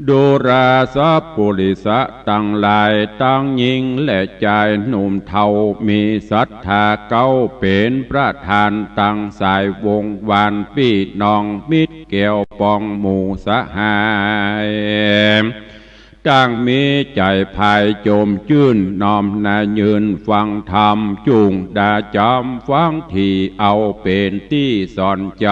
ดูราสะปุริสะตั้งหลายตั้งหญิงและชายหนุ่มเทามีศรัทธาเก้าเป็นประธานตั้งสายวงวานพี่น้องมิตรเกี่ยวปองหมู่สหายตั้งมีใจภายโจมชื่นน้อมนายืนฟังธรรมจุงดาจอมฟังที่เอาเป็นที่สอนใจ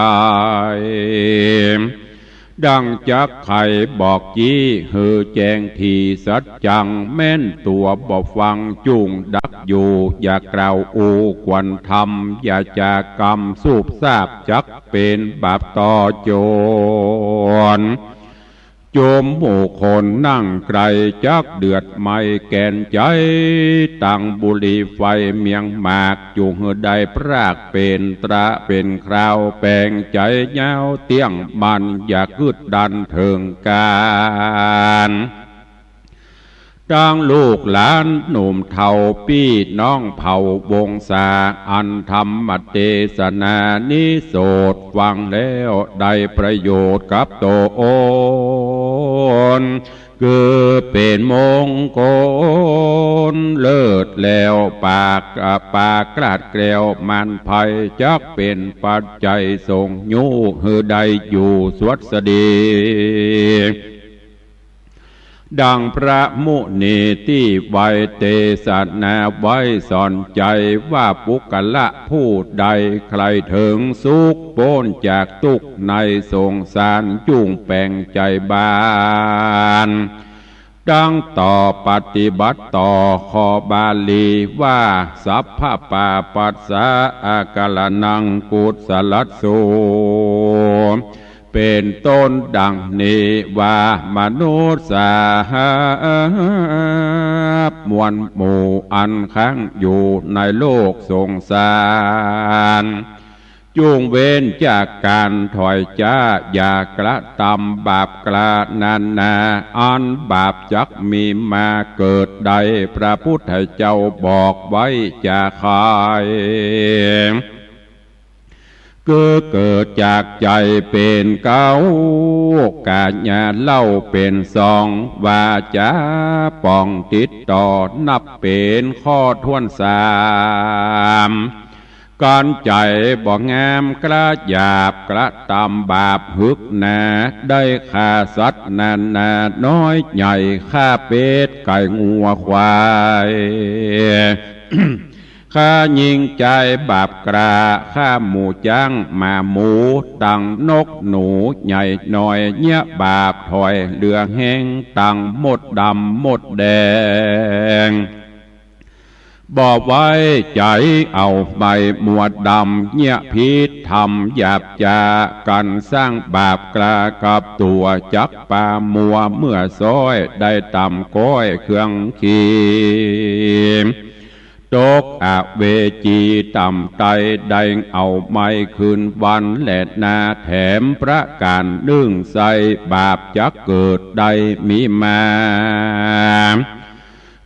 ดังจักไข่บอกจี้หือแจงทีสัจจังแม่นตัวบอกฟังจุงดักอยู่อย่ากล่าวอูควันทำอย่าจากกรรมสูบทราบจักเป็นบาปต่อโจรโจมหมู่คนนั่งไกลจักเดือดไม่แก่นใจตั้งบุรีไฟเมียงหมากจุงใดพรากเป็นตระเป็นคราวแปลงใจเงาเตี้ยงมันอยากกึดดันเถิงการดังลูกหลานหนุ่มเทาพี่น้องเผ่าวงศาอันธรรมเทศนานิโสดฟังแล้วได้ประโยชน์กับตนคือเป็นมงคลเลิศแล้วปากกลาดแกล้วมันภัยจักเป็นปัจจัยส่งยูหือใดอยู่สวัสดีดังพระมุนีที่ไวเทศนาไว้สอนใจว่าปุกละผู้ใดใครถึงสุขพ้นจากทุกข์ในสงสารจุงแปลงใจบานดังต่อปฏิบัติต่อขอบาลีว่าสัพพะปาปัสสะอากาลนังกุศลสูเป็นต้นดังนี้ว่ามนุษย์สามวลหมู่อันค้างอยู่ในโลกสงสารจุงเว้นจากการถอยจ้าอย่ากระทำบาปกระนานาอันบาปจักมีมาเกิดใดพระพุทธเจ้าบอกไว้จะใครเกิดจากใจเป็นเก้ากาญาเล่าเป็นสองวาจาป้องติดต่อนับเป็นข้อทวนสามก่อนใจบ่งามกระหยาบกระตำบาปหึกหนาได้ฆ่าสัตว์นาน้อยใหญ่ฆ่าเป็ดไก่งัวควายข้ายิงใจบาปกราข้าหมูจ้างมาหมูตังนกหนูใหญ่หน่อยเนี้ยบาปถอยเหลืองแห้งตังหมดดำหมดแดงบอกไว้ใจเอาใบหมวดดำเนี้ยพิษทำหยาบจากันสร้างบาปกรากับตัวจักปามัวเมื่อซ้อยได้ต่ำก้อยเครื่องขีตกอเวจีต่ำไตได้เอาไม้คืนวันและนาแถมประการนึ่งใส่บาปจักเกิดได้มีมา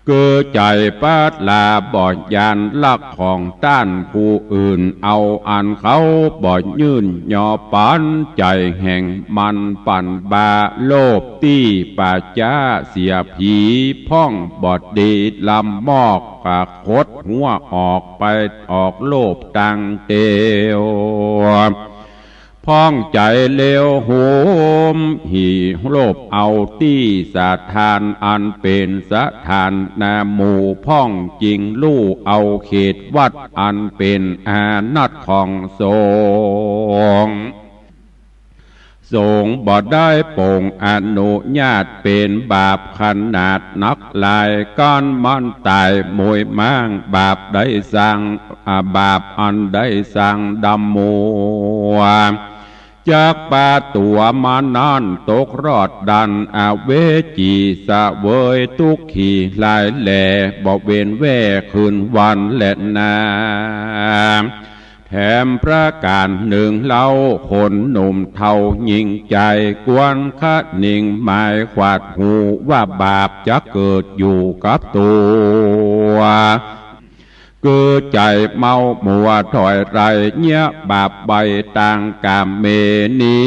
เกิดใจปัดลาบ่อยยานลักของต้านผู้อื่นเอาอันเขาบ่อยยื่นย่อปันใจแห่งมันปั่นบาโลภตี้ป่าจ้าเสียผีพ่องบอดดีลำมอกกะคดหัวออกไปออกโลภตังเตียวพ้องใจเลวโหมหีโลภเอาตี้สาทานอันเป็นสะทานนาหมู่พ้องจริงลู่เอาเขตวัดอันเป็นอานัตของสงฆ์บ่ได้โปร่งอนุญาตเป็นบาปขนาดนักลายก้อนมันตายมวยม้างบาปได้สร้างบาปอันได้สร้างดำมัวจากป่าตัวมานานตกรอดดันเวจีสะเวยทุกขีลายแหล่บอกเวนแว่คืนวันและนาแถมประการหนึ่งเล่าคนหนุ่มเทายิงใจกวนคะนิ่งหมายขวาดหูว่าบาปจะเกิดอยู่กับตัว กือใจเมามัวถอยไรเนี้ยบาปใบต่างกามเมนี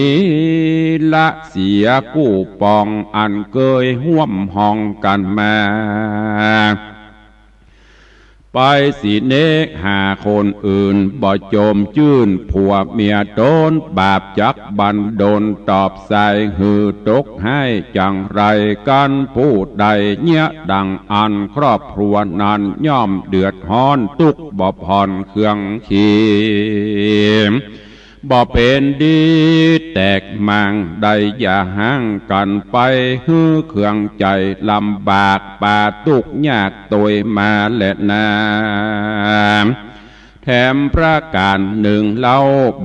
ละเสียกู้ปองอันเกยห่วมห้องกันมาไปสิเนกหาคนอื่นบ่โจมจื้นผัวเมียโดนบาปจักบันโดนตอบใส่หือตกให้จังไรกันผู้ใดเนี้ยดังอันครอบครัวนั้นย่อมเดือดร้อนตุกบ่ผ่อนเครื่องขีมบ่เป็นดีแตกมังใดอย่าห่างกันไปฮื้อเครื่องใจลำบากป่าตุกยากตัวมาและนาแถมประการหนึ่งเล่า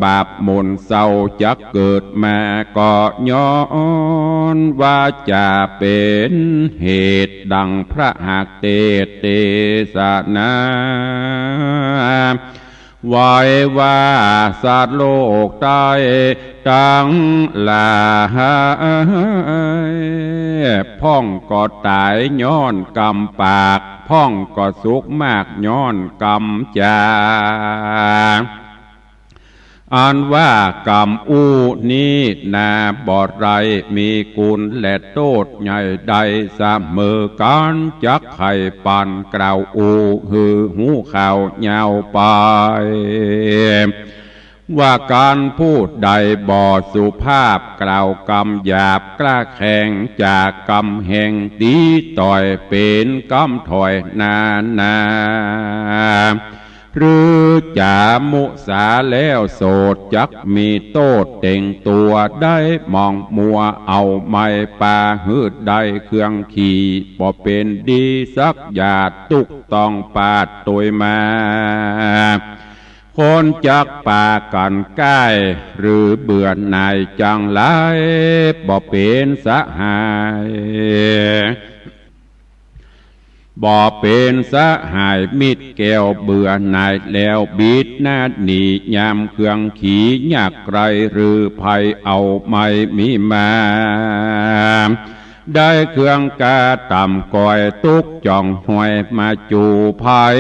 บาปมนเศร้าจักเกิดมาก็ย้อนว่าจะเป็นเหตุดังพระหักเตสนาไว้ว่าสัตว์โลกตายตั้งหลายพ่องก็ตายย้อนกรรมปากพ่องก็สุขมากย้อนกรรมจาอันว่ากรรมอู้นี้นาบอดไรมีกุลและโทษใหญ่ใดเสมอกันจักไข่ปันกล่าวอูหือหูข่าวยาวไปว่าการพูดใดบ่สุภาพกล่าวกรรมหยาบกล้าแข่งจากกรรมแห่งตีต่อยเป็นกรรมถอยนาหรือจามุสาแล้วโสดจักมีโตดเต่งตัวได้มองมัวเอาไม้ป่าหืดได้เครื่องขี่บ่เป็นดีสักหยาดตุกต้องปาดตัวมาคนจักป่ากันใกล้หรือเบื่อหน่ายจังไรบ่เป็นสหายบ่เป็นสหายมิตรแก้วเบื่อหน่ายแล้วบิดหน้าหนียามเครื่องขี่ยากไรหรือภัยเอาไม่มีมาได้เครื่องกาต่ำก่อยตุกจ่องหวยมาจูภัย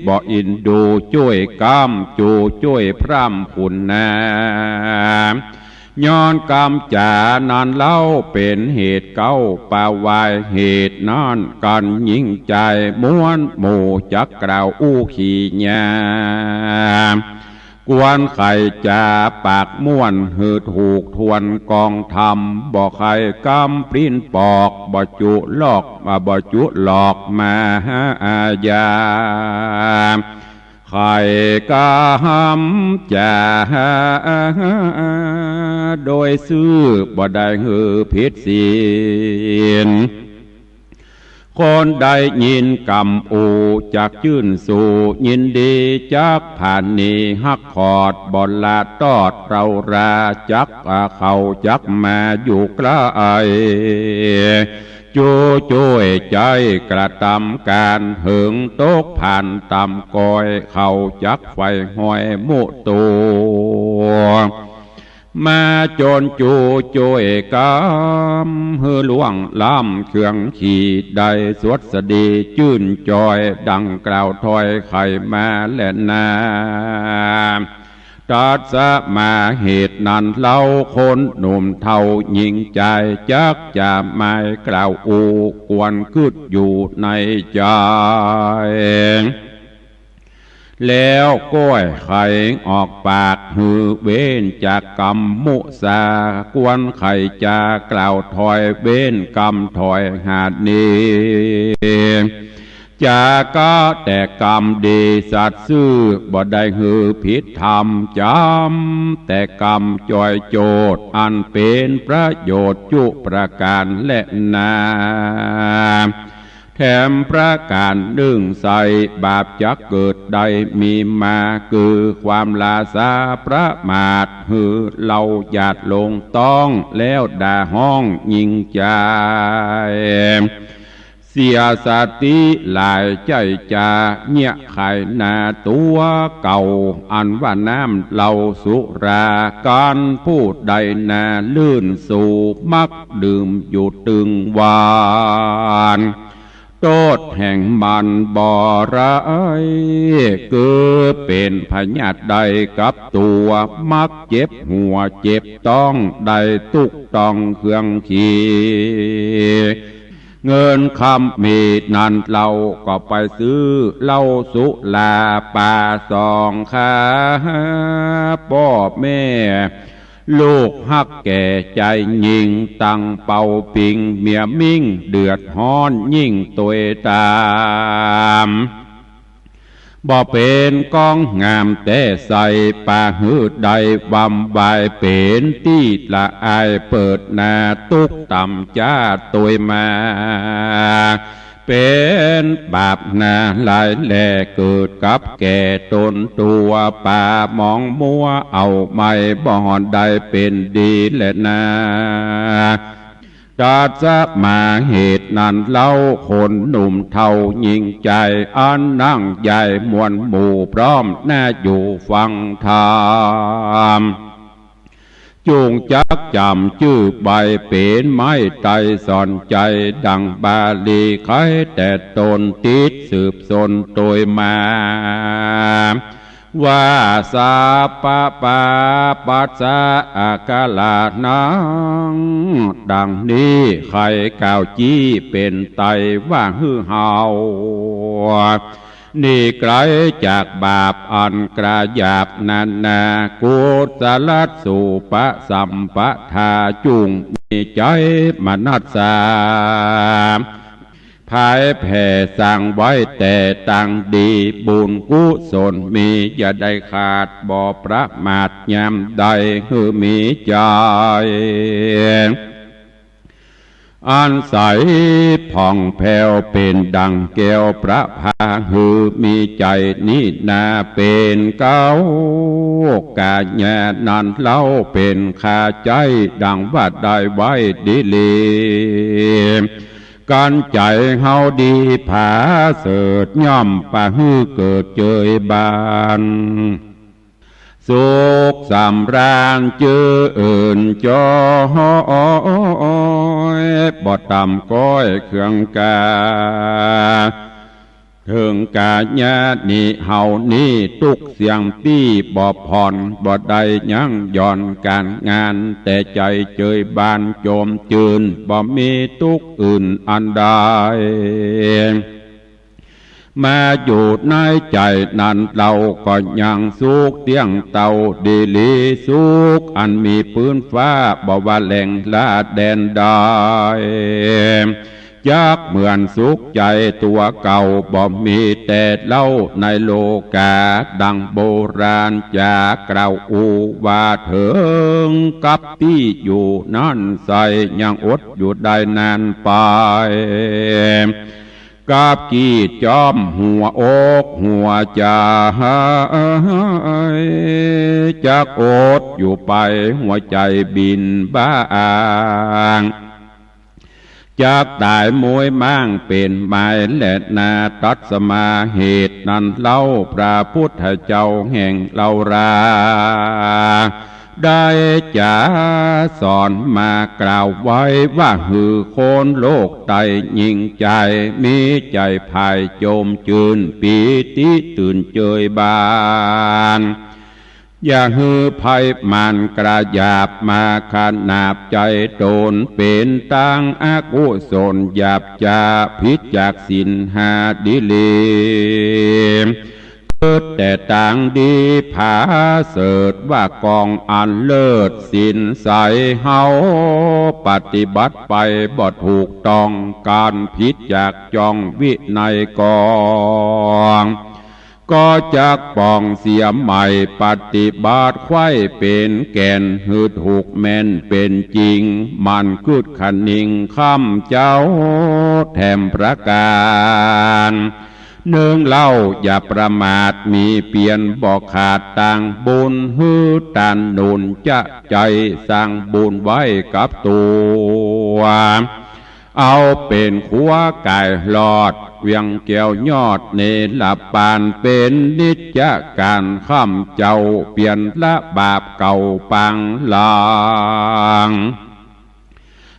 บ่อินดูช่วยกำจูช่วยพร่ำขุนนาย้อนกรรมจานานเล่าเป็นเหตุเก้าป่าวายเหตุนอนกันยิ่งใจม้วนหมู่จักกล่าวอู้ขี่ยากวนไข่จ่าปากม้วนหืดถูกทวนกองทำบ่ไข่กำปริ้นปอกบ่จุลอกบ่จุหลอกมาอาญาไข่กำจ่าโดยซื้อบ่ได้หือผิดศีลคนใดยินกรรมอูจากชื่นสู่ยินดีจักผ่านนี้หักขอดบอลลาตอดเราราจักเขาจักมาอยู่ใกล้จูช่วยใจกระทำการเหิงตกผ่านตำกอยเขาจักไฟห้อยมุตัวมาจนจูช่วยกำหือล่วงล้ำเครื่องขี่ได้สวดสดีจื่นจอยดังกล่าวถอยไข่มาและนาตัดสะมาเหตุนั้นเล่าคนหนุ่มเท่ายิงใจจักจะไม่กล่าวอูกวนคืดอยู่ในใจแล้วก้อยไข่ออกปากหือเว้นจากกรรมมุสากวนไข่จากล่าวถอยเว้นกรรมถอยหาดนี้จาก็แต่กรรมดีสัตว์ซื่อบ่ได้หือผิดธรรมจำแต่กรรมจอยโจดอันเป็นประโยชน์จุประการและนาแถมประการหนึ่งใส่บาปจักเกิดใดมีมาคือความลาสาประมาทหือเราหยาดลงต้องแล้วด่าห้องยิงใจเสียสติหลายใจจาเงี่ยไข่นาตัวเก่าอันว่าน้ำเหล่าสุราการพูดใดนาลื่นสู่มักดื่มอยู่ตึงวาน โทษแห่งมันบ่ร้ายคือเป็นพยาธิใดกับตัวมักเจ็บหัวเจ็บต้องได้ตุกต้องเครื่องขี่เงินคำมีนั่นเราก็ไปซื้อเหล้าสุลาป่าสองขาพ่อแม่ลูกฮักแก่ใจยิงตั้งเป่าปิงเมียมิ่งเดือดฮ้อนยิ่งตัวตามบ่เป็นกองงามแต่ใส่ป่าหืดใดบำบายเป็นที่ละอายเปิดหน้าตุกต่ำจ้าตัวมาเป็นบาปนาลายแหล่เกิดกับแก่ตนตัวป่ามองมัวเอาไม่บ่อนได้เป็นดีแหละนาจัดสักมาเหตุนั้นเล่าคนหนุ่มเท่ายิ่งใจอันนั่งใหญ่มวลหมู่พร้อมน่าอยู่ฟังธรรมจูงจักจำชื่อใบเป็นไม้ไตสอนใจดังบาลีใครแต่ตนติดสืบสนโดยมาว่าสาปะปาปัสสะอาคาลานังดังนี้ใครกล่าวจี้เป็นไตว่าฮือเฮานี่ไกลจากบาปอันกระหยาบนานากุศลสุปะสัมปทาจุงมีใจมนัสสาภายแผ่สั่งไว้แต่ตั้งดีบุญกุศลมีอย่าได้ขาดบ่ประมาทยามใดคือมีใจอันใสผ่องแผ้วเป็นดังแก้วพระพาหือมีใจนี้นาเป็นเก้ากาญญานันเล่าเป็นขาใจดังว่าได้ไว้ดีลีการใจเฮาดีผาเสดย่อมปะฮือเกิดเจยบานสุขสำราญเจอเอิ่นจอยบ่ต่ำก้อยเครื่องกาถึงกาญาณิเฮานี้ตุกเสียงตี้บ่ผ่อนบ่ได้ยั้งย่อนการงานแต่ใจเจยบานโจมจืนบ่มีตุกอื่นอันใดมาอยู่ในใจนั้นเราก็ยังสุขเตียงเต่าดีลีสุขอันมีพื้นฟ้าบ่ว่าแหล่งละแดนใดยักเหมือนสุขใจตัวเก่าบ่มีแต่เล่าในโลกาดังโบราณจากกล่าวอูว่าถึงกับที่อยู่นั่นใส่ยังอดอยู่ได้นานไปกาบกีดจอมหัวอกหัวใจจากอดอยู่ไปหัวใจบินบ้างจากตายมวยมั่งเป็นไม้และนาตัดสมาเหตุนั้นเล่าพระพุทธเจ้าแห่งเราราได้จะสอนมากล่าวไว้ว่าหือโคนโลกไตยิ่งใจมีใจภายโจมจืนปีติตื่นเจยบานอย่าฮือภัยมันกระยาบมาขนาบใจโดนเป็นตั้งอากุศลหยาบจาพิษจากสินหาดิเลเกิดแต่ต่างดีผาเสดว่ากองอันเลิศสินใสเฮาปฏิบัติไปบ่ถูกต้องการพิษจากจองวินัยกองก็จักป้องเสียใหม่ปฏิบัติไข้เป็นแก่นหืดถูกแม่นเป็นจริงมันคืดขันนิงข้ามเจ้าแถมประการเนื่องเล่าอย่าประมาทมีเปลี่ยนบอกขาดต่างบุญฮือตันนุนจะใจสร้างบุญไว้กับตัวเอาเป็นขัวไก่หลอดเวียงแก้วยอดเนลปานเป็นนิจการข้ามเจ้าเปลี่ยนละบาปเก่าปังลาง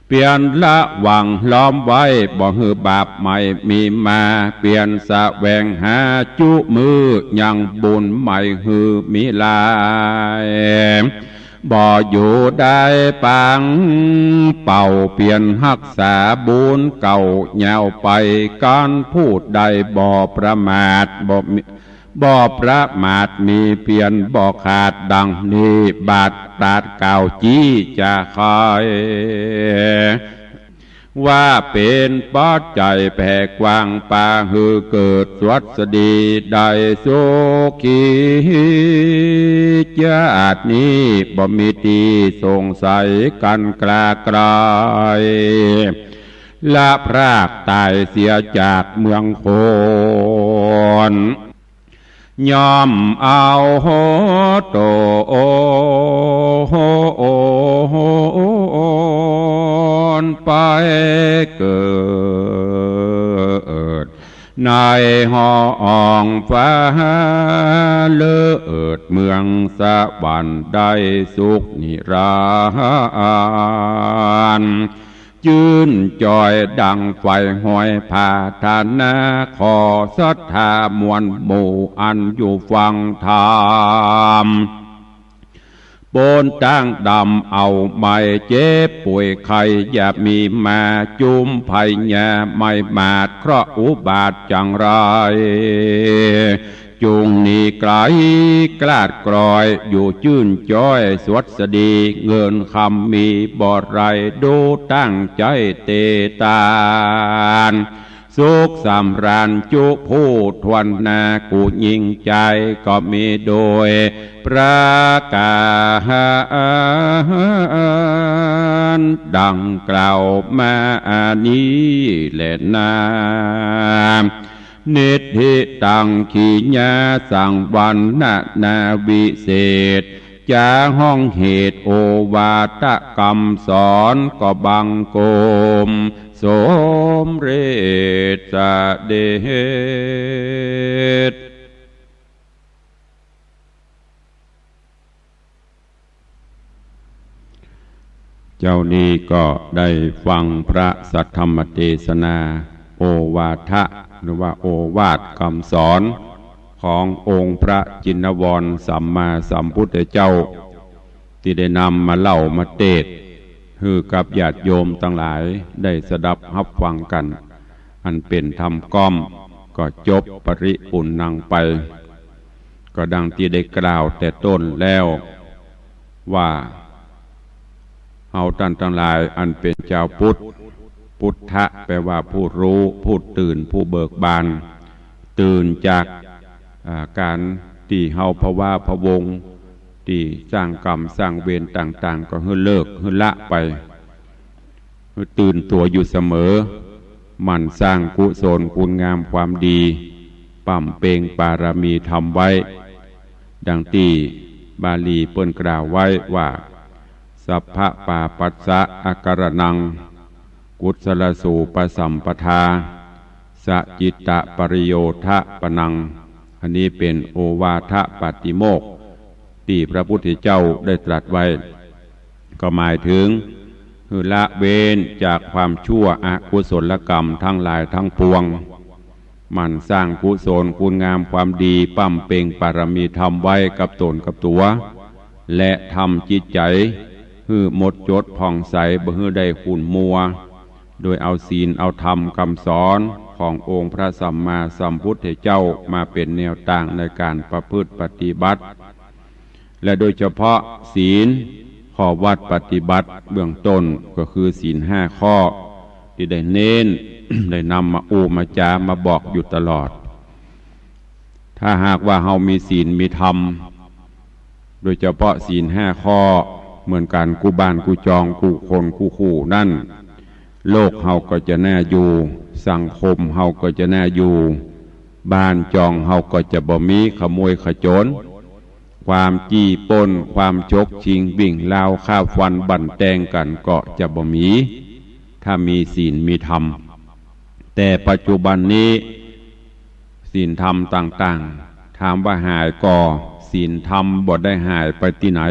เปลี่ยนละหวังล้อมไว้บ่หือบาปใหม่มีมาเปลี่ยนแสวงหาจุมือยังบุญใหม่หือมีลายบ่อยู่ได้ปังเป่าเปลี่ยนรักษาบุญเก่าแนวไปการพูดใดบ่ประมาทบ่ประมาทมีเพียรบ่ขาดดังนี้บาทปราดเก่าจี้จะคอยว่าเป็นปัจจัยแผ่กว้างปาหือเกิดสวัสดีได้สุขีญาตินี้บ่มีตีสงสัยกันกลากลายละพรากตายเสียจากเมืองโคนยอมเอาโหโตโอไปเกิดในห้องฟ้าเลิศเมืองสวรรค์ได้สุขนิรันดร์จื่นจอยดังไฟห้อยผาธนาขอศรัทธามวลหมู่อันอยู่ฟังธรรมโปนตั้งดำเอาไม่เจ็บป่วยไข้อย่ามีมาจุมภัยแย่ไม่มาดเคราะห์อุบาทจังไรจุงนี่ไกลกลาดกรอยอยู่จื่นจ้อยสวัสดีเงินคำมีบ่ไรดูตั้งใจเตตานสุขสำราญจุผู้ทวนนากูยิ่งใจก็มีโดยประกาศดังกล่าวมานี้แหละนานิธิตังขีญาสังวันนาวิเศษจาห้องเหตุโอวาทกรรมสอนก็บังโกมสมเรศเดชเจ้านี้ก็ได้ฟังพระสัทธรรมเทศนาโอวาทะหรือว่าโอวาทคำสอนขององค์พระจินวรสัมมาสัมพุทธเจ้าที่ได้นำมาเล่ามาเทศน์ให้กับญาติโยมทั้งหลายได้สดับรับฟังกันอันเป็นธรรมก้อมก็จบปริปุณณังไปก็ดังที่ได้กล่าวแต่ต้นแล้วว่าเฮาท่านทั้งหลายอันเป็นเจ้าพุทธพุทธะแปลว่าผู้รู้ผู้ตื่นผู้เบิกบานตื่นจากการที่เฮาภาวะพะวงที่สร้างกรรมสร้างเวรต่างๆก็ให้เลิกให้ละไปให้ตื่นตัวอยู่เสมอหมั่นสร้างกุศลคุณงามความดีปั่มเปงปารมีทำไว้ดังที่บาลีเปิ้นกล่าวไว้ว่าสัพพะปาปัสสะอาการนังกุศลสูปสัมปทาสจิตตปริโยทะปนังอันนี้เป็นโอวาทปาติโมกข์ที่พระพุทธเจ้าได้ตรัสไว้ก็หมายถึงละเว้นจากความชั่วอกุศลกรรมทั้งหลายทั้งปวงมันสร้างกุศลคุณงามความดีปั้มเป่งปารมีธรรมไว้กับตนกับตัวและทำจิตใจให้หมดจดผ่องใสบ่ให้ได้ขุ่นมัวโดยเอาศีลเอาธรรมคำสอนขององค์พระสัมมาสัมพุทธเจ้ามาเป็นแนวตั้งในการประพฤติปฏิบัติและโดยเฉพาะศีลข้อวัดปฏิบัติเบื้องต้นก็คือศีล5 ข้อที่ได้เน้น ได้นำมามาจามาบอกอยู่ตลอดถ้าหากว่าเฮามีศีลมีธรรมโดยเฉพาะศีล5 ข้อเหมือนกันกูบ้านกูจองกูคนกูคู่นั่นโลกเฮาก็จะน่าอยู่สังคมเฮาก็จะน่าอยู่บ้านจองเฮาก็จะบ่มีขโมยขโจรความจี้ปล้นความชกชิงวิ่งราวฆ่าฟันบั่นแตงกันก็จะบ่มีถ้ามีศีลมีธรรมแต่ปัจจุบันนี้ศีลธรรมต่างๆถามว่าหายก่อศีลธรรมบ่ได้หายไปที่ไหน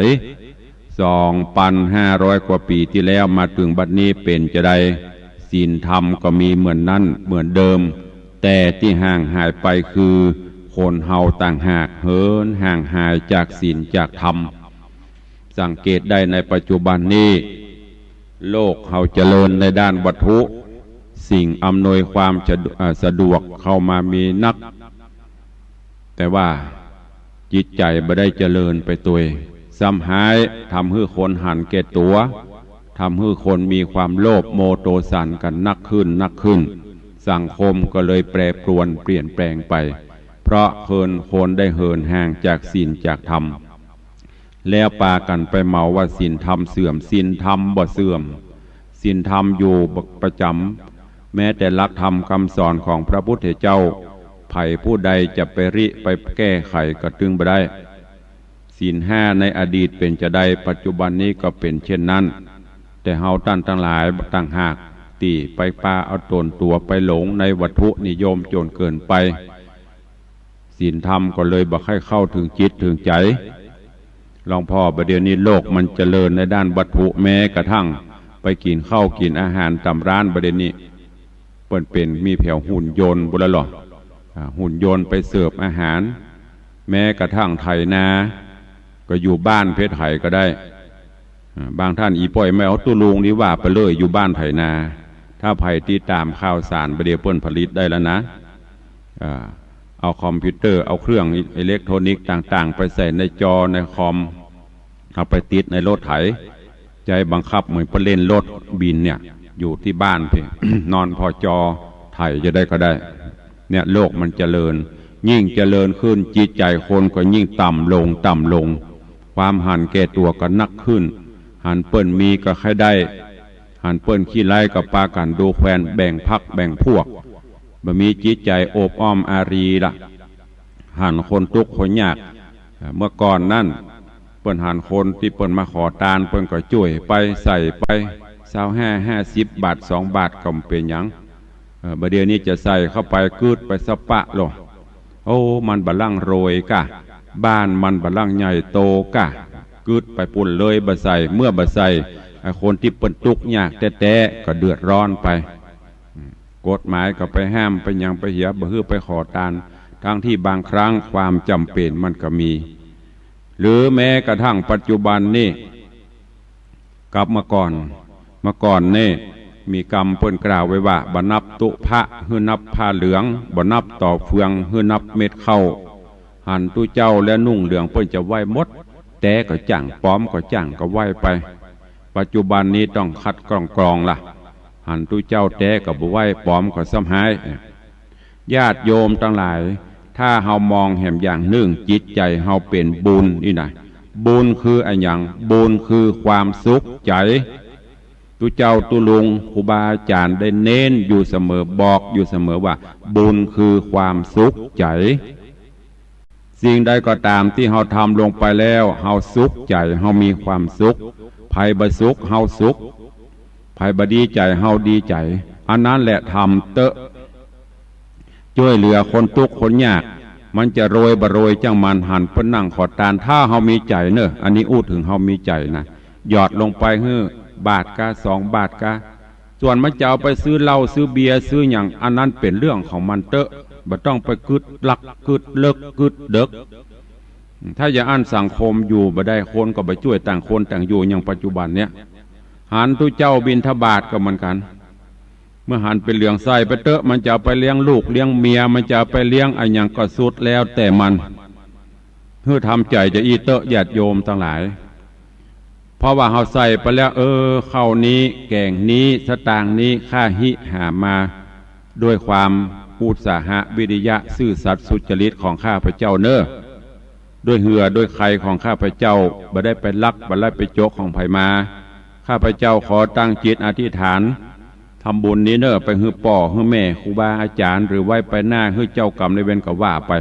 2,500 กว่าปีที่แล้วมาถึงบัดนี้เป็นจะได้ศีลธรรมก็มีเหมือนนั้นเหมือนเดิมแต่ที่ห่างหายไปคือคนเฮาต่างหากเหินห่างหายจากศีลจากธรรมสังเกตได้ในปัจจุบันนี้โลกเฮาเจริญในด้านวัตถุสิ่งอำนวยความสะดวกเข้ามามีนักแต่ว่าจิตใจไม่ได้เจริญไปตัวซ้ำหายทำให้คนหันแก่ตัวทำให้คนมีความโลภโมโทสันกันนักขึ้นสังคมก็เลยแปรปรวนเปลี่ยนแปลงไปเพราะคนได้เหินห่างจากศีลจากธรรมแล้วปากันไปเมาว่าศีลธรรมเสื่อมศีลธรรมบ่เสื่อมศีลธรรมอยู่ประจำแม้แต่หลักธรรมคำสอนของพระพุทธเจ้าไผ่ผู้ใดจะไปแก้ไขก็ตึงบ่ได้ศีลห้าในอดีตเป็นจะได้ปัจจุบันนี้ก็เป็นเช่นนั้นแต่เฮาตั้นทั้งหลายต่างหากตีไปปาเอาตนตัวไปหลงในวัตถุนิยมจนเกินไปศีลธรรมก็เลยบ่ให้เข้าถึงจิตถึงใจลองพ่อประเดี๋ยวนี้โลกมันเจริญในด้านวัตถุแม้กระทั่งไปกินข้าวกินอาหารตามร้านประเดี๋ยวนี้เป็นมีแผวหุ่นยนต์บุรหรอหุ่นยนต์ไปเสิร์ฟอาหารแม้กระทั่งไถนาก็อยู่บ้านเพชรไถก็ได้บางท่านอีป่อยไม่เอาตู้ลุงนี่ว่าไปเลยอยู่บ้านไถนาถ้าไผ่ที่ตามข่าวสารประเดี๋ยวเปิ้นผลิตได้แล้วนะเอาคอมพิวเตอร์เอาเครื่องอิเล็กทรอนิกส์ต่างๆไปใส่ในจอในคอมเอาไปติดในรถไถใจบังคับเหมือนไปเล่นรถบินเนี่ยอยู่ที่บ้านเพีย นอนพอจอไถจะได้ก็ได้เนี่ยโลกมันเจริญยิ่งเจริญขึ้นจิตใจคนก็ยิ่งต่ำลงความหันแก่ตัวก็นักขึ้นหันเปิ้นมีก็ใครได้หันเปิ้นขี้ไล่กับปากันดูแควนแบ่งพักแบ่งพวกบ่มีจิตใจโอบอ้อมอารีละหันคนทุกข์คนยากเมื่อก่อนนั่นเปิ้นหันคนที่เปิ้นมาขอทานเปิ้นก็ช่วยไปใส่ไป25-50 บาท2 บาทก็เป็นหยังบัดเดี๋ยวนี้จะใส่เข้าไปกึดไปสปะหรอโอ้มันบะลั่งโรยกะบ้านมันบะลั่งใหญ่โตกะกึดไปปุ่นเลยบะใส่เมื่อบะใส่คนที่เปิ้นทุกข์ยากแต่ก็เดือดร้อนไปกฎหมายก็ไปห้ามไปยังไปเหียบ่ฮื้อไปขอทานทั้งที่บางครั้งความจำเป็นมันก็มีหรือแม้กระทั่งปัจจุบันนี่กับเมื่อก่อนนี่มีกรรมเปิ้นกล่าวไว้ว่าบ่นับตุพระฮื้อนับผ้าเหลืองบ่นับต่อเฟืองฮื้อนับเม็ดข้าวหันตุเจ้าและนุ่งเหลืองเปิ้นจะไหว้หมดแต่ก็จ้างป้อมก็จ้างก็ไหว้ไปปัจจุบันนี้ต้องคัดกรองล่ะหันตุเจ้าแต่ก็บ่ไหว้ป้อมก็ซ้ำหายญาติโยมทั้งหลายถ้าเฮามองแห่งอย่างหนึ่งจิตใจเฮาเป็นบุญนี่นะบุญคืออะไรอย่างบุญคือความสุขใจตุเจ้าตุลุงครูบาอาจารย์ได้เน้นอยู่เสมอบอกอยู่เสมอว่าบุญคือความสุขใจสิ่งใดก็ตามที่เฮาทำลงไปแล้วเฮาสุขใจเฮามีความสุขภัยบ่สุขเฮาสุขภัยบ่ดีใจเฮาดีใจอันนั้นแหละทำเตอะช่วยเหลือคนทุกข์คนยากมันจะโรยบ่โรยจังมันหันเปิ้นนั่งขอทานถ้าเฮามีใจเนอะอันนี้อู้ถึงเฮามีใจนะหยอดลงไปฮื้อบาทกะ2 บาทกะส่วนมันจะเอาไปซื้อเหล้าซื้อเบียร์ซื้ออย่างอันนั้นเป็นเรื่องของมันเตอะบ่ต้องไปกึดลักกึดเลิกกึดเด็กถ้าอย่าอั้นสังคมอยู่บ่ได้คนก็ไปช่วยต่างคนต่างอยู่อย่างปัจจุบันเนี้ยหันตุเจ้าบิณฑบาตก็เหมือนกันเมื่อหันไปเลี้ยงไส้ไปเตอะมันจะไปเลี้ยงลูกเลี้ยงเมียมันจะไปเลี้ยงอะไรอย่างก็สุดแล้วแต่มันเพื่อทำใจจะอีเตอะญาติโยมทั้งหลายเพราะว่าเฮาใส่ไปแล้วข้าวนี้แกงนี้สตางค์นี้ค่าหิหามาด้วยความอุตสาหะวิริยะซื่อสัตย์สุจริตของข้าพเจ้าเน้อด้วยเหือด้วยใครของข้าพเจ้าบ่ได้ไปลักบ่ได้ไปโจกของไผมาข้าพเจ้าขอตั้งจิตอธิษฐานทำบุญนี้เน้อไปฮื้อป่อฮื้อแม่ครูบาอาจารย์หรือไว้ไปหน้าฮื้อเจ้ากรรมในเวรก็ว่าไป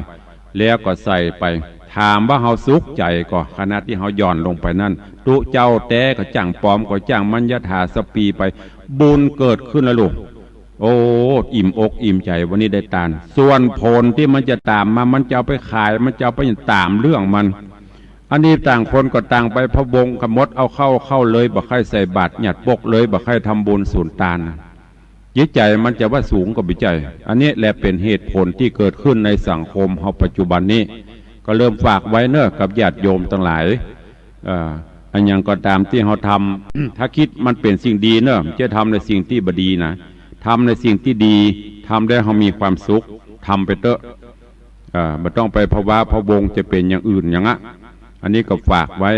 แล้วก็ใส่ไปถามว่าเฮาสุขใจก็ขณะที่เฮาย่อนลงไปนั่นตุเจ้าแต่ก็จ้างปลอมก็จ้างมัญญาถาสปีไปบุญเกิดขึ้นแล้วลูกโอ้อิ่มอกอิ่มใจวันนี้ได้ทานส่วนผลที่มันจะตามมามันจะเอาไปขายมันจะเอาไปตามเรื่องมัน อันนี้ต่างคนก็ต่างไปพะวงกมดเอาเข้าเลยบ่ใครใส่บาตรหยัดปกเลยบ่ใครทำบุญสูญตานจิตใจมันจะว่าสูงกว่าบิใจอันนี้แหละเป็นเหตุผลที่เกิดขึ้นในสังคมเฮาปัจจุบันนี้ก็เริ่มฝากไว้เนอะกับญาติโยมทั้งหลายอันยังก็ตามที่เขาทำ ถ้าคิดมันเป็นสิ่งดีเนอะจะทำในสิ่งที่บดีนะทำในสิ่งที่ดีทำได้เขามีความสุขทำไปเถอะไม่ต้องไปภาวะพะวงจะเป็นอย่างอื่นอย่างอ่ะอันนี้ก็ฝากไว้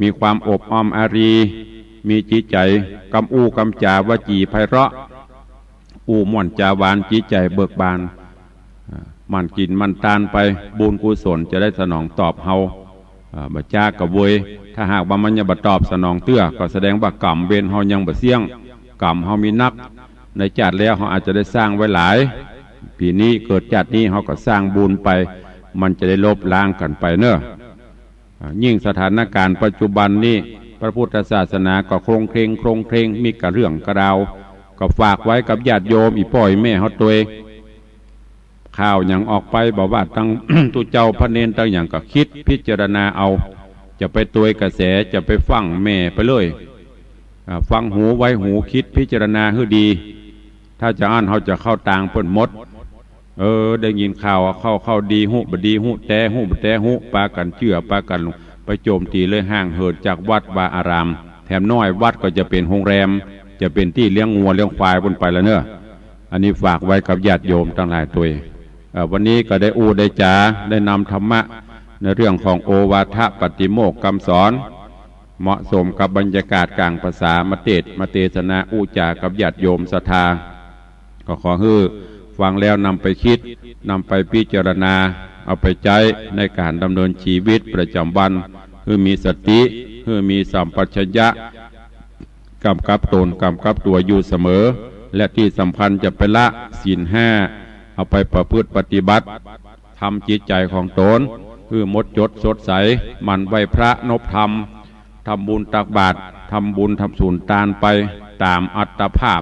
มีความอบอ้อมอารีมีจิตใจกำอู้กำจาวจีไพเราะอู้ม่วนจาวานจิตใจเบิกบานมันกินมันตานไปบุญกุศลจะได้สนองตอบเฮาบัจจากระเวยถ้าหากว่ามันยังบัตอบสนองเตื้อก็แสดงว่ากรรมเวรเฮายังบ่เสี่ยงกรรมเฮามีนักในจัดแล้วเฮาอาจจะได้สร้างไว้หลายปีนี้เกิดจัดนี้เฮาก็สร้างบุญไปมันจะได้ลบล้างกันไปเนอะยิ่งสถานการณ์ปัจจุบันนี้พระพุทธศาสนาก็โครงเครงมีกระเรื่องกระดาวก็ฝากไว้กับญาติโยมอีป่อยแม่เฮาตัวเองข่าวอย่างออกไปบอกว่าตั้ง ตุเจ้าพระเนนตั้งอย่างก็คิดพิจารณาเอาจะไปตัวกระแสจะไปฟังแม่ไปเลยฟังหูไว้หูคิดพิจารณาให้ดี ถ้าจะอ่านเขาจะเข้าต่างเปิดมดได้ยินข่าวเข้าดีหูบดีหูแต่หูบแต่หูปากันเชื่อปากันไปโจมตีเลยห่างเหินจากวัดวาอารามแถมน้อยวัดก็จะเป็นโรงแรมจะเป็นที่เลี้ยงงัวเลี้ยงควายบนไปแล้วเนอะอันนี้ฝากไว้กับญาติโยมทั้งหลายตัววันนี้ก็ได้ได้จาได้นำธรรมะในเรื่องของโอวาทปฏิโมกข์คำสอนเหมาะสมกับบรรยากาศกลางภาษามาเทศนาจากับญาติโยมศรัทธาก็ขอให้ฟังแล้วนำไปคิดนำไปพิจารณาเอาไปใช้ในการดำเนินชีวิตประจำวันเพื่อมีสติเพื่อมีสัมปชัญญะกำกับตนกำกับตัวอยู่เสมอและที่สำคัญจะไปละศีลห้าเอาไปประพฤติปฏิบัติทำจิตใจของตนคือมดจดสดใสมันไหวพระนบธรรมทำบุญตักบาตรทำบุญทำสูญตานไปตามอัตภาพ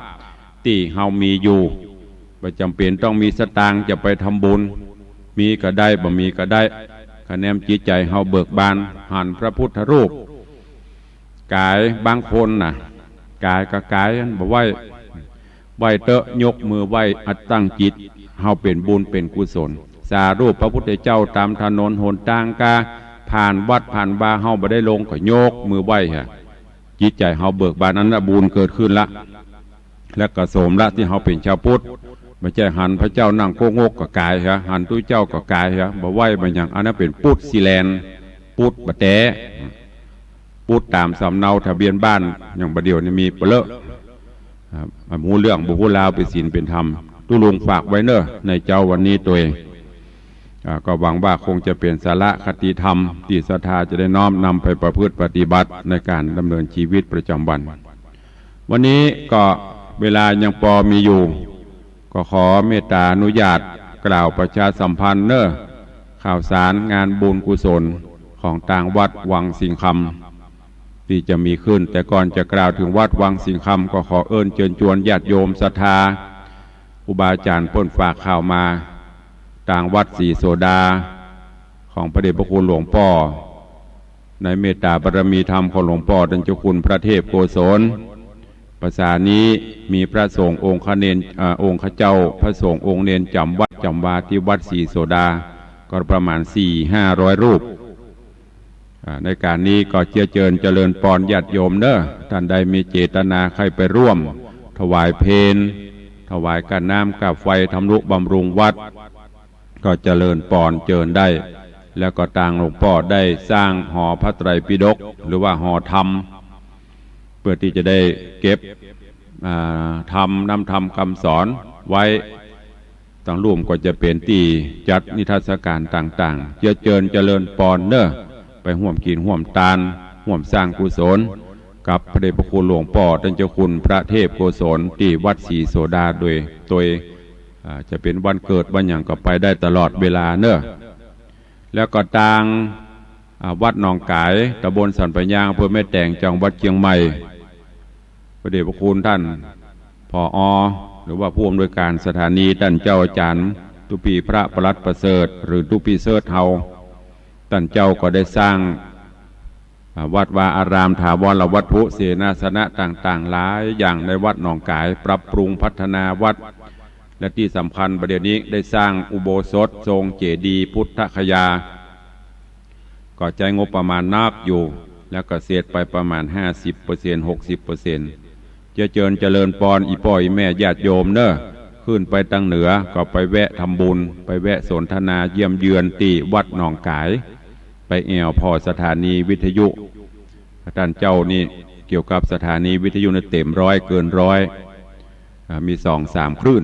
ที่เฮามีอยู่ไม่จำเป็นต้องมีสตางค์จะไปทำบุญมีก็ได้บ่มีก็ได้คะแนนจิตใจเฮาเบิกบานหันพระพุทธรูปกายบางคนน่ะกายกับกายบอกไหวเตอะยกมือไหวอัดตั้งจิตเฮาเป็นบุญเป็นกุศลสารูปพระพุทธเจ้าตามถนนหนทางกาผ่านวัดผ่านบาเฮาบ่ได้ลงก็ยกมือไหวฮะจิตใจเฮาเบิกบานนั้นละบุญเกิดขึ้นละและกระสมละที่เฮาเป็นชาวพุทธไม่ใช่หันพระเจ้านั่งโกงกกับกายฮะหันตุ้ยเจ้ากับกายฮะบ่ไหวมันอย่างอันนั้นเป็นปุตสิแลนปุตบะแตปุตตามสำเนาทะเบียนบ้านอย่างประเดี๋ยวนี้มีเปลือกหูเรื่องบุหุลาวเป็นศีลเป็นธรรมตุลุงฝากไว้เนอะในเจ้าวันนี้ตัวเองก็หวังว่าคงจะเป็นสาระคติธรรมที่ศรัทธาจะได้น้อมนำไปประพฤติปฏิบัติในการดำเนินชีวิตประจำวันวันนี้ก็เวลายังพอมีอยู่ก็ขอเมตตาอนุญาตกล่าวประชาสัมพันธ์เนอะข่าวสารงานบุญกุศลของต่างวัดวังสิงคำที่จะมีขึ้นแต่ก่อนจะกล่าวถึงวัดวังสิงคำก็ขอเอิญเชิญชวนญาติโยมศรัทธาครูบาอาจารย์พ้นฝากข่าวมาต่างวัดศรีโสดาของพระเดชพระคุณหลวงพ่อในเมตตาบารมีธรรมของหลวงพ่อดัญเจ้าคุณพระเทพโกศลภาษานี้มีพระสงฆ์องค์ขเนนองค์ขเจ้าพระสงฆ์องค์เนนจำวัดจำวาที่วัดศรีโสดาก็ประมาณ 400-500 รูปในการนี้ก็เจริญปอนญาติโยมเนอะท่านใดมีเจตนาใครไปร่วมถวายเพลถวายการน้ำกับไฟทำนุบำรุงวัดก็เจริญปอนเจิญได้แล้วก็ต่างหลวงพ่อได้สร้างหอพระไตรปิฎกหรือว่าหอธรรมเพื่อที่จะได้เก็บธรรมนำธรรมคำสอนไว้ต่างร่วมก็จะเป็นที่จัดนิทรรศการต่างๆเจริญปอนเนอะไปห่วมกินห่วมทานห่วมสร้างกุศลกับพระเดชพระคุณหลวงพ่อท่านเจ้าคุณพระเทพโกศลที่วัดศรีโสดาโดยจะเป็นวันเกิดวันอย่างก็ไปได้ตลอดเวลาเนอะแล้วก็ต่างวัดหนองกายตำบลสันปะยางอำเภอแม่แตงจังหวัดเชียงใหม่พระเดชพระคุณท่านผอ.หรือว่าผู้อำนวยการสถานีท่านเจ้าอาจารย์ตุปีพระประหลัดประเสริฐหรือตุปีเสิร์ชเฮา ท่านเจ้าก็ได้สร้างวัดวาอารามถาวรวัตถุเสนาสนะต่างๆหลายอย่างในวัดหนองกายปรับปรุงพัฒนาวัดและที่สำคัญประเดี๋ยวนี้ได้สร้างอุโบสถทรงเจดีย์พุทธคยาก็ใจงบประมาณนักอยู่แล้วก็เสร็จไปประมาณ 50% 60%จะเจริญปอนอีป่อยแม่ญาติโยมเนอะขึ้นไปตั้งเหนือก็ไปแวะทำบุญไปแวะสนทนาเยี่ยมเยือนตีวัดหนองกายไปแอวพอสถานีวิทยุท่านเจ้านี่เกี่ยวกับสถานีวิทยุในเต็มร้อยเกินร้อยมี2-3 คลื่น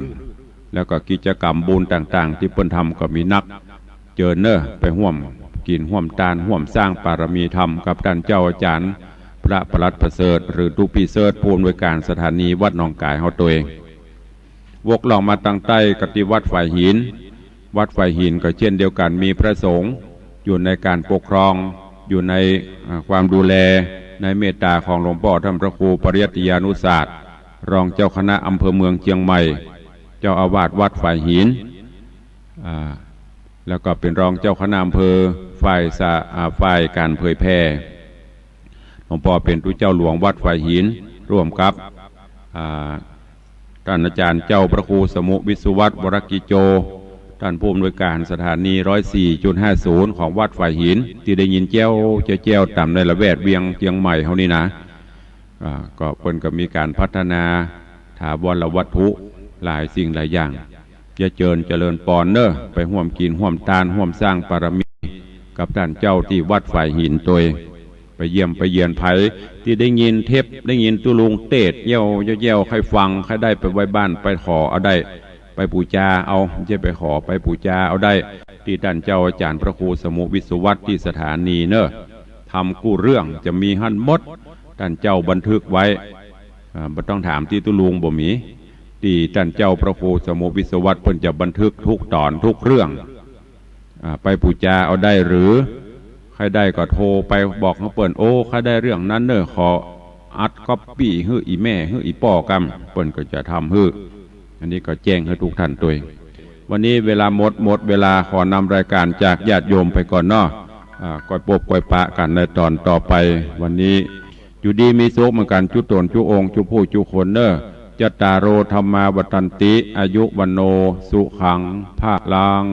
แล้วก็กิจกรรมบุญต่างๆที่เปิ้นทำก็มีนักเจอเนอะไปห่วมกินห่วมตาลห่วมสร้างปารมีธรรมกับท่านเจ้าอาจารย์พระประหลัดประเสริฐหรือทุปีเสริฐผู้อำนวยการสถานีวัดหนองกายเฮาตัวเองวกลองมาตั้งใต้กติวัดฝ่ายหินวัดฝ่ายหินก็เช่นเดียวกันมีพระสงฆ์อยู่ในการปกครองอยู่ในความดูแลในเมตตาของหลวงพ่อท่านพระครูปริยัติยานุศาสตร์รองเจ้าคณะอำเภอเมืองเชียงใหม่เจ้าอาวาสวัดฝ่ายหินแล้วก็เป็นรองเจ้าคณะอำเภอฝ่ายการเผยแพร่หลวงพ่อเป็นผู้เจ้าหลวงวัดฝ่ายหินร่วมกับท่านอาจารย์เจ้าพระครูสมุวิสุวัตรวรกิโจท่านผู้อำนวยการสถานี 104.50 ของวัดฝ่ายหินที่ได้ยินแจ้วต่ำในละแวกเวียงเชียงใหม่เฮานี่นะก็เพิ่นก็มีการพัฒนาถาวรวัตถุหลายสิ่งหลายอย่างจะเจริญปอนเนอะไปห่วมกินห่วมตาลห่วมสร้างปารมีกับท่านเจ้าที่วัดฝ่ายหินตัวไปเยี่ยมไปเยียนไผที่ได้ยินเทปได้ยินตุลุงเตดเย่วใครฟังใครได้ไปไว้บ้านไปขอเอาได้ไปปูจาเอาจะไปขอไปปูจาเอาได้ที่ท่านเจ้าอาจารย์พระครูสมุวิสุวัตรที่สถานีเนอะทำกู้เรื่องจะมีหั่นมดท่านเจ้าบันทึกไว้ไม่ต้องถามที่ตุลุงบ่มีที่ท่านเจ้าพระครูสมุวิสุวัตรเพิ่นจะบันทึกทุกตอนทุกเรื่องไปปูจาเอาได้หรือใครได้ก็โทรไปบอกเขาเปิ้นโอ้ใครได้เรื่องนั้นเนอะขออัดก๊อปปี้ฮื้ออีแม่ฮื้ออีป่อกำเปิ้นก็จะทำฮื้ออันนี้ก็แจ้งให้ทุกท่านตัวเองวันนี้เวลาหมดเวลาขอนำรายการจากญาติโยมไปก่อนเนาะก่อยปบก่อยปะกันในตอนต่อไปวันนี้อยู่ดีมีสุขเหมือนกันจุตนจุองจุผู้จุคนเนอะจตารโอธรรมาวัฏันติอายุวันโนสุขังภาลัง